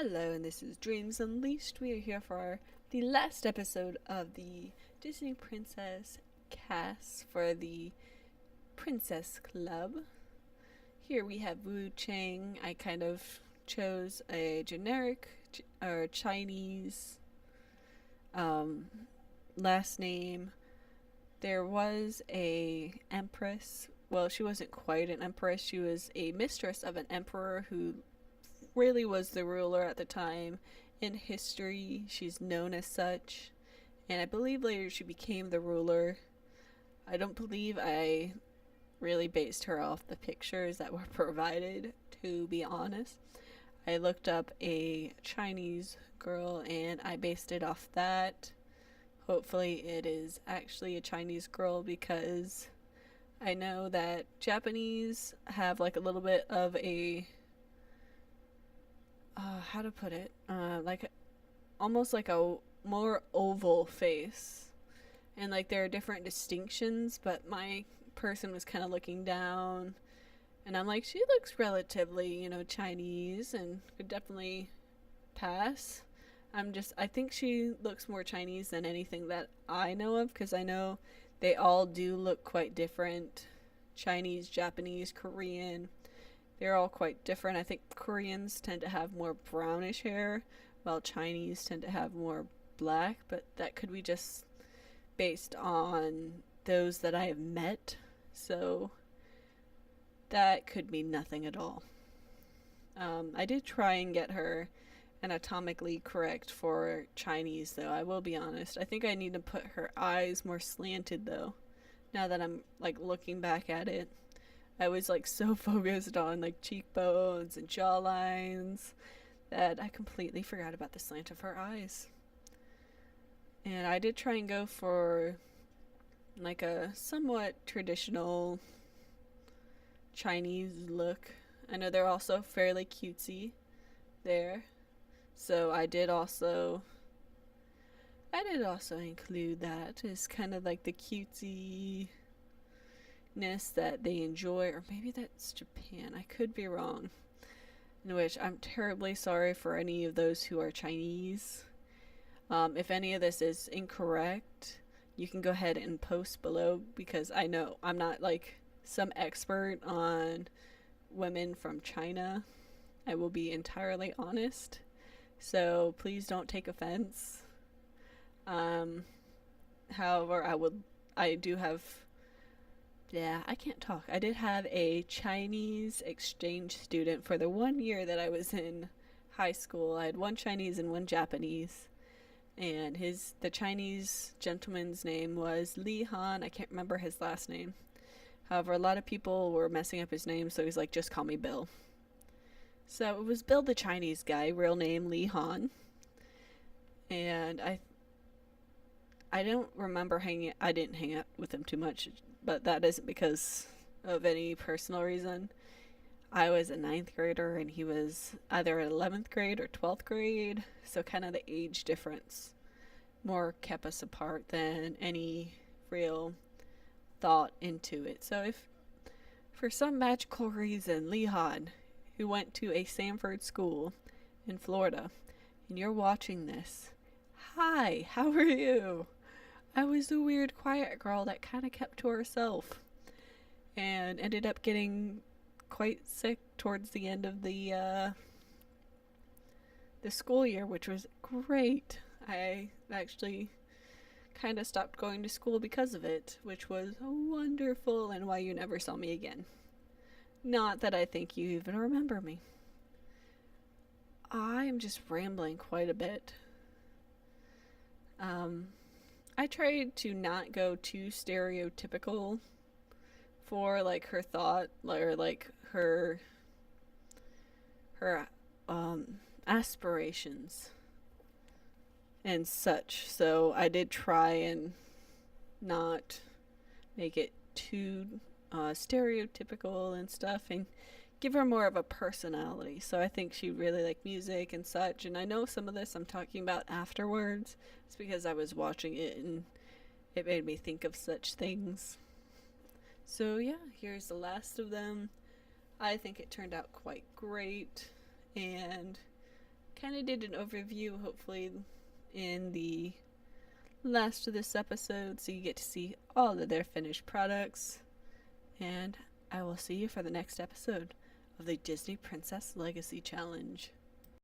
Hello, and this is Dreams Unleashed. We are here for the last episode of the Disney Princess cast for the Princess Club. Here we have Wu Chang. I kind of chose a generic or Chinese um, last name. There was a empress. Well, she wasn't quite an empress. She was a mistress of an emperor who really was the ruler at the time. In history, she's known as such, and I believe later she became the ruler. I don't believe I really based her off the pictures that were provided, to be honest. I looked up a Chinese girl and I based it off that. Hopefully, it is actually a Chinese girl because I know that Japanese have like a little bit of a how to put it, like almost like a more oval face, and like there are different distinctions. But my person was kind of looking down, and I'm like, she looks relatively, Chinese, and could definitely pass. I think she looks more Chinese than anything that I know of, because I know they all do look quite different. Chinese, Japanese, Korean, they're all quite different. I think Koreans tend to have more brownish hair, while Chinese tend to have more black, but that could be just based on those that I have met. So that could be nothing at all. I did try and get her anatomically correct for Chinese, though. I will be honest. I think I need to put her eyes more slanted, though, now that I'm like looking back at it. I was like so focused on like cheekbones and jawlines that I completely forgot about the slant of her eyes. And I did try and go for like a somewhat traditional Chinese look. I know they're also fairly cutesy there. So I did also include that as kind of like the cutesy that they enjoy, or maybe that's Japan. I could be wrong. In which I'm terribly sorry for any of those who are Chinese. If any of this is incorrect, you can go ahead and post below, because I know I'm not like some expert on women from China. I will be entirely honest. So please don't take offense. However, I do have yeah, I can't talk. I did have a Chinese exchange student for the 1 year that I was in high school. I had one Chinese and one Japanese. And the Chinese gentleman's name was Li Han. I can't remember his last name. However, a lot of people were messing up his name, so he's like, just call me Bill. So it was Bill the Chinese guy, real name Li Han. And I don't remember I didn't hang out with him too much, but that isn't because of any personal reason. I was a 9th grader and he was either at 11th grade or 12th grade, so kind of the age difference more kept us apart than any real thought into it. So if for some magical reason Lee Han, who went to a Sanford school in Florida, and you're watching this, hi, how are you? I was the weird quiet girl that kind of kept to herself and ended up getting quite sick towards the end of the school year, which was great. I actually kind of stopped going to school because of it, which was wonderful, and why you never saw me again. Not that I think you even remember me. I'm just rambling quite a bit. I tried to not go too stereotypical for like her thought, or like her aspirations and such. So I did try and not make it too stereotypical and stuff, and give her more of a personality. So I think she really liked music and such. And I know some of this I'm talking about afterwards. It's because I was watching it and it made me think of such things. So yeah, here's the last of them. I think it turned out quite great, and kind of did an overview, hopefully, in the last of this episode, so you get to see all of their finished products. And I will see you for the next episode of the Disney Princess Legacy Challenge.